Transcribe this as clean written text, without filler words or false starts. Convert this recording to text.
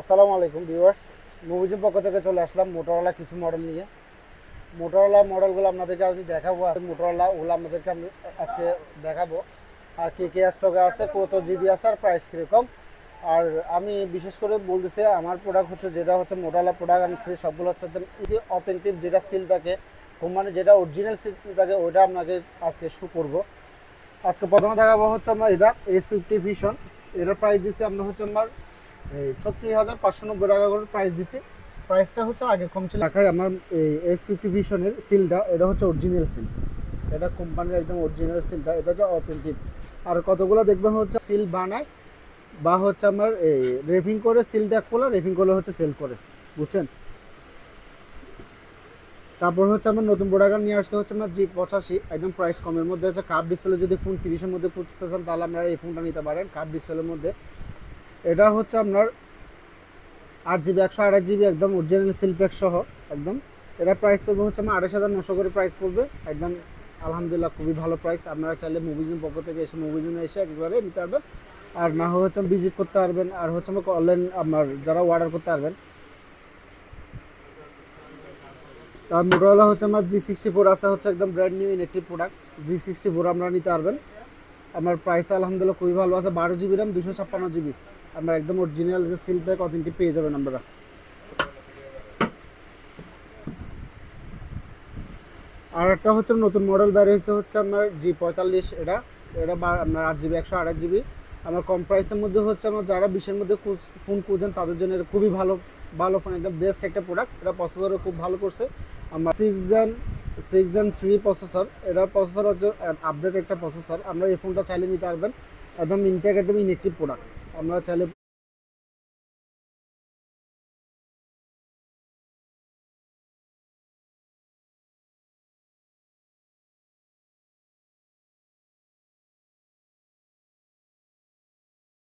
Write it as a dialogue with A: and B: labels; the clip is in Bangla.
A: আসসালামু আলাইকুম ভিউয়ার্স। মুভিজের পক্ষ থেকে চলে আসলাম মোটরোলা কিছু মডেল নিয়ে। মোটরোলা মডেলগুলো আপনাদেরকে আমি দেখাবো। মোটরোলা ওগুলো আপনাদেরকে আমি আজকে দেখাবো। আর কে কে স্টকে আছে, কত জিবি আছে, আর প্রাইস কীরকম। আর আমি বিশেষ করে বলতেছি, আমার প্রোডাক্ট হচ্ছে যেটা হচ্ছে মোটরোলা প্রোডাক্ট আনছি সবগুলো হচ্ছে একদম অথেন্টিক, যেটা সিল থাকে কোম্পানি, যেটা অরিজিনাল সিল থাকে ওইটা আপনাকে আজকে শো করবো। আজকে প্রথমে দেখাবো হচ্ছে আমার এটা S50 ভিশন। এটার প্রাইস দিচ্ছে আমরা হচ্ছে আমার 36,590 টাকা করে প্রাইস দিছি। প্রাইসটা হচ্ছে আগে কম ছিল। দেখাই আমার এই S50 ভিশনের সিলটা, এটা হচ্ছে অরিজিনাল সিল, এটা কোম্পানির একদম অরিজিনাল সিলটা, এটা হচ্ছে অথেন্টিক। আর কতগুলো দেখবেন হচ্ছে সিল বানায় বা হচ্ছে আমার এই রেপিং করে, সিলটা খোলা রেপিং করলে হচ্ছে সেল করে, বুঝছেন। তারপর হচ্ছে আমার নতুন প্রোডাক্ট নিয়ে আসছে হচ্ছে আমার G85, একদম প্রাইস কমের মধ্যে হচ্ছে। কার্ভ ডিসপ্লে যদি ফোন 30-এর মধ্যে খুঁজতে চান তাহলে আপনারা এই ফোনটা নিতে পারেন কার্ভ ডিসপ্লের মধ্যে। এটা হচ্ছে আপনার 8 জিবি 128 জিবি একদম অরিজিনাল সিল প্যাক সহ একদম। এটা প্রাইস পড়বে হচ্ছে আমার 28,900 করে প্রাইস পড়বে একদম। আলহামদুলিল্লাহ খুবই ভালো প্রাইস। আপনারা চাইলে মুভিজুন পক্ষ থেকে এসে মুভিজুনে এসে একবারে নিতে পারবেন, আর না হচ্ছে ভিজিট করতে পারবেন, আর হচ্ছে আমাকে অনলাইন আপনার যারা অর্ডার করতে পারবেন। তার মোটরোলা হচ্ছে আমার G64 আছে, হচ্ছে একদম brand new inactive product. G64 আপনারা নিতে পারবেন। আমার প্রাইস আলহামদুলিল্লাহ খুবই ভালো আছে। 12 জিবি র্যাম 256 জিবি, আমরা একদম অরিজিনাল যে সিল প্যাক অথেন্টিক পেয়ে যাবেন আপনারা। আর একটা হচ্ছে নতুন মডেল বের হয়েছে হচ্ছে আপনার G45। এটা এটা আপনার 8 জিবি 128 জিবি। আমার কম প্রাইসের মধ্যে হচ্ছে আমার যারা 20-এর মধ্যে ফোন খুঁজেন তাদের জন্য এটা খুবই ভালো ভালো ফোন, একদম বেস্ট একটা প্রোডাক্ট। এটা প্রসেসরও খুব ভালো করছে। আমার 6 Gen 3 প্রসেসর, এটার প্রসেসর হচ্ছে আপডেট একটা প্রসেসর। আমরা এই ফোনটা চাইলে নিতে পারবেন, একদম ইনটেক একদম ইনেকটিভ প্রোডাক্ট। আমরা চাইলে